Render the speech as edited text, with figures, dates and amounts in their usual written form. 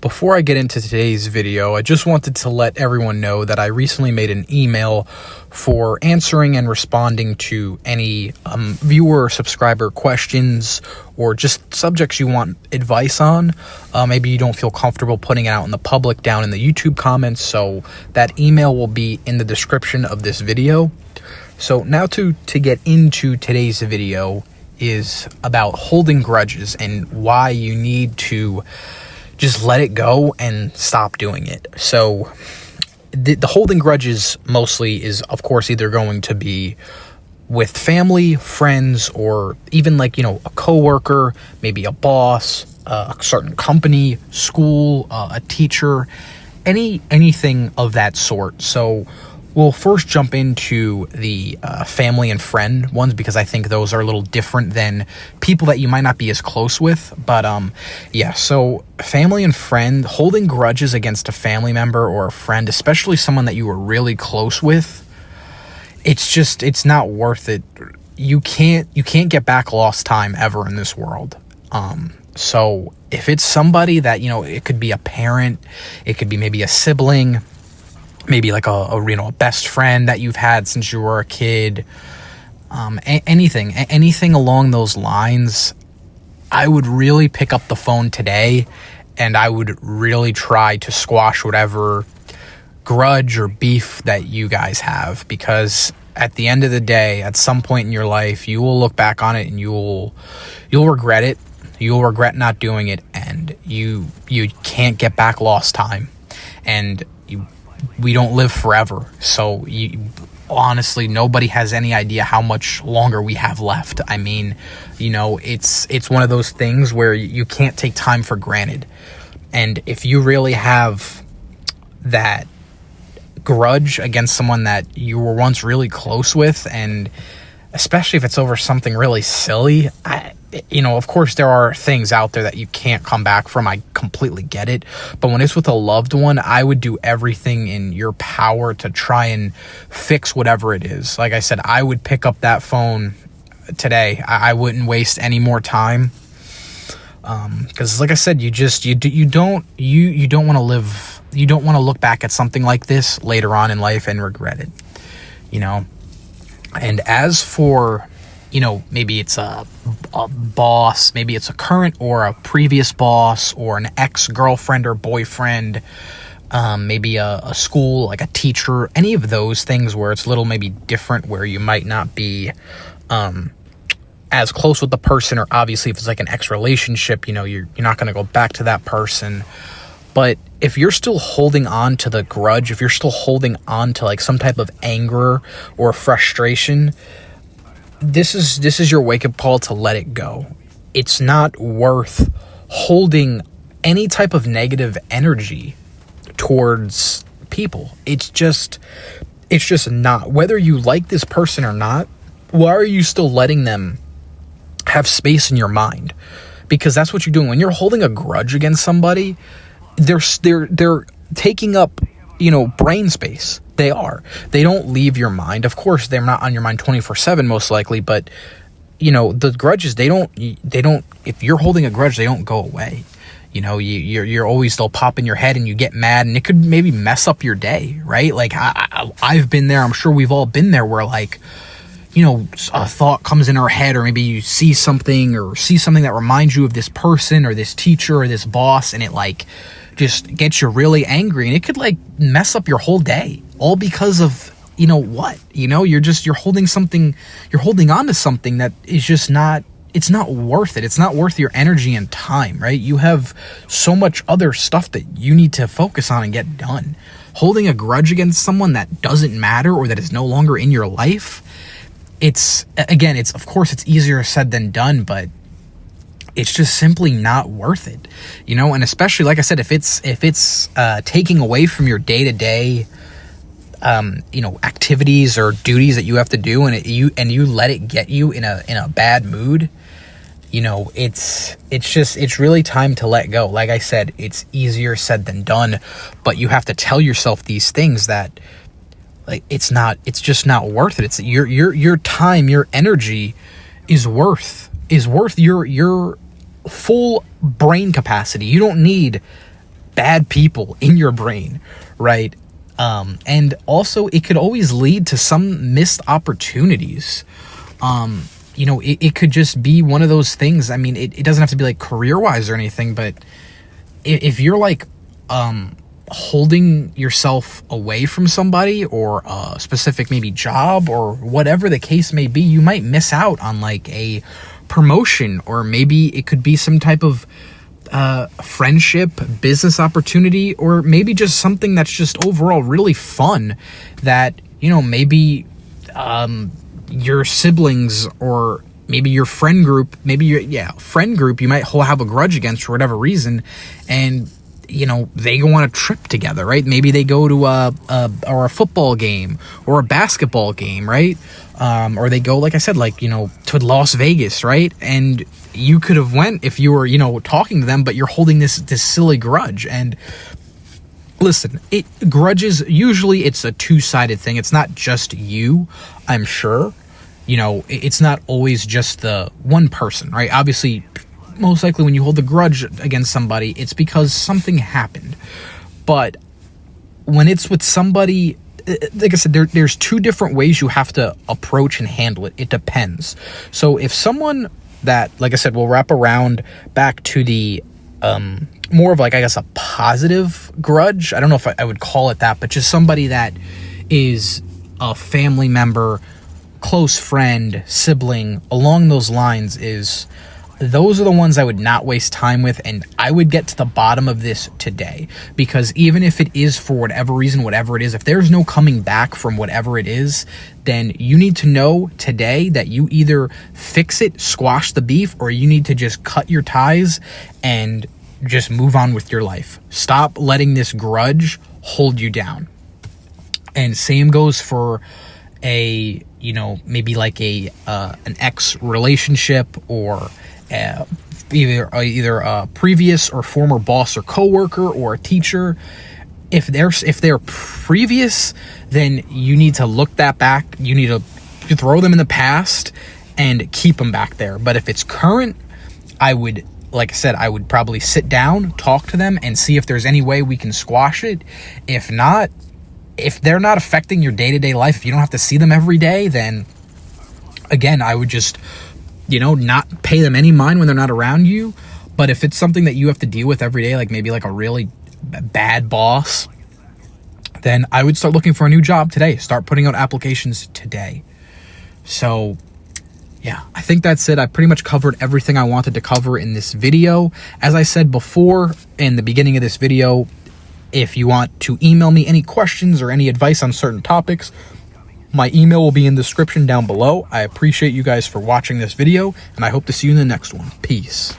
before I get into today's video, I just wanted to let everyone know that I recently made an email for answering and responding to any viewer or subscriber questions or just subjects you want advice on. Maybe you don't feel comfortable putting it out in the public down in the YouTube comments, so that email will be in the description of this video. So now to get into today's video is about holding grudges and why you need to just let it go and stop doing it. So the holding grudges mostly is, of course, either going to be with family, friends, or even like, a coworker, maybe a boss, a certain company, school, a teacher, anything of that sort. So we'll first jump into the family and friend ones because I think those are a little different than people that you might not be as close with. But yeah, so family and friend, holding grudges against a family member or a friend, especially someone that you were really close with, it's not worth it. You can't get back lost time ever in this world. So if it's somebody that, it could be a parent, it could be maybe a sibling, maybe like a best friend that you've had since you were a kid, anything along those lines, I would really pick up the phone today and I would really try to squash whatever grudge or beef that you guys have, because at the end of the day, at some point in your life, you will look back on it and you'll regret it. You'll regret not doing it, and you can't get back lost time, and we don't live forever. So honestly, nobody has any idea how much longer we have left. I mean, it's one of those things where you can't take time for granted. And if you really have that grudge against someone that you were once really close with, and especially if it's over something really silly, of course there are things out there that you can't come back from. I completely get it. But when it's with a loved one, I would do everything in your power to try and fix whatever it is. Like I said, I would pick up that phone today. I wouldn't waste any more time. Because like I said, you don't want to live, you don't want to look back at something like this later on in life and regret it, And as for, maybe it's a boss, maybe it's a current or a previous boss or an ex-girlfriend or boyfriend, maybe a school, like a teacher, any of those things where it's a little maybe different, where you might not be as close with the person, or obviously if it's like an ex-relationship, you're not going to go back to that person. But if you're still holding on to the grudge, if you're still holding on to like some type of anger or frustration, this is your wake-up call to let it go. It's not worth holding any type of negative energy towards people. It's just not. Whether you like this person or not, why are you still letting them have space in your mind? Because that's what you're doing. When you're holding a grudge against somebody, they're taking up, brain space. They don't leave your mind. Of course, they're not on your mind 24/7 most likely, but the grudges, they don't, if you're holding a grudge, they don't go away. You're always, they'll pop in your head and you get mad, and it could maybe mess up your day, right? Like I've been there. I'm sure we've all been there where like, a thought comes in our head, or maybe you see something that reminds you of this person or this teacher or this boss, and it like just gets you really angry, and it could like mess up your whole day, all because of you're holding on to something that is just not, it's not worth it. It's not worth your energy and time, right? You have so much other stuff that you need to focus on and get done. Holding a grudge against someone that doesn't matter or that is no longer in your life, it's of course it's easier said than done, but it's just simply not worth it, and especially, like I said, if it's taking away from your day-to-day, activities or duties that you have to do, and you let it get you in a bad mood, it's really time to let go. Like I said, it's easier said than done, but you have to tell yourself these things that, like, it's just not worth it. It's your time, your energy is worth your full brain capacity. You don't need bad people in your brain, right? And also it could always lead to some missed opportunities. It could just be one of those things. I mean, it doesn't have to be like career-wise or anything, but if you're like holding yourself away from somebody or a specific maybe job or whatever the case may be, you might miss out on like a promotion, or maybe it could be some type of friendship, business opportunity, or maybe just something that's just overall really fun that, maybe your siblings or maybe your friend group, you might have a grudge against for whatever reason, and they go on a trip together, right? Maybe they go to a football game or a basketball game, right? Or they go, like I said, to Las Vegas, right? And you could have went if you were, talking to them, but you're holding this silly grudge. And listen, grudges, usually it's a two-sided thing. It's not just you, I'm sure. It's not always just the one person, right? Obviously, most likely when you hold a grudge against somebody, it's because something happened. But when it's with somebody, like I said, there's two different ways you have to approach and handle it. It depends. So if someone that, like I said, will wrap around back to the more of like, I guess, a positive grudge. I don't know if I would call it that, but just somebody that is a family member, close friend, sibling, along those lines, those are the ones I would not waste time with, and I would get to the bottom of this today. Because even if it is for whatever reason, whatever it is, if there's no coming back from whatever it is, then you need to know today that you either fix it, squash the beef, or you need to just cut your ties and just move on with your life. Stop letting this grudge hold you down. And same goes for maybe like an ex relationship, or either a previous or former boss or coworker or a teacher. If they're previous, then you need to look that back. You need to throw them in the past and keep them back there. But if it's current, like I said, I would probably sit down, talk to them, and see if there's any way we can squash it. If not, if they're not affecting your day-to-day life, if you don't have to see them every day, then again, I would just not pay them any mind when they're not around you. But if it's something that you have to deal with every day, like maybe like a really bad boss, then I would start looking for a new job today. Start putting out applications today. So yeah, I think that's it. I pretty much covered everything I wanted to cover in this video. As I said before in the beginning of this video, if you want to email me any questions or any advice on certain topics, my email will be in the description down below. I appreciate you guys for watching this video, and I hope to see you in the next one. Peace.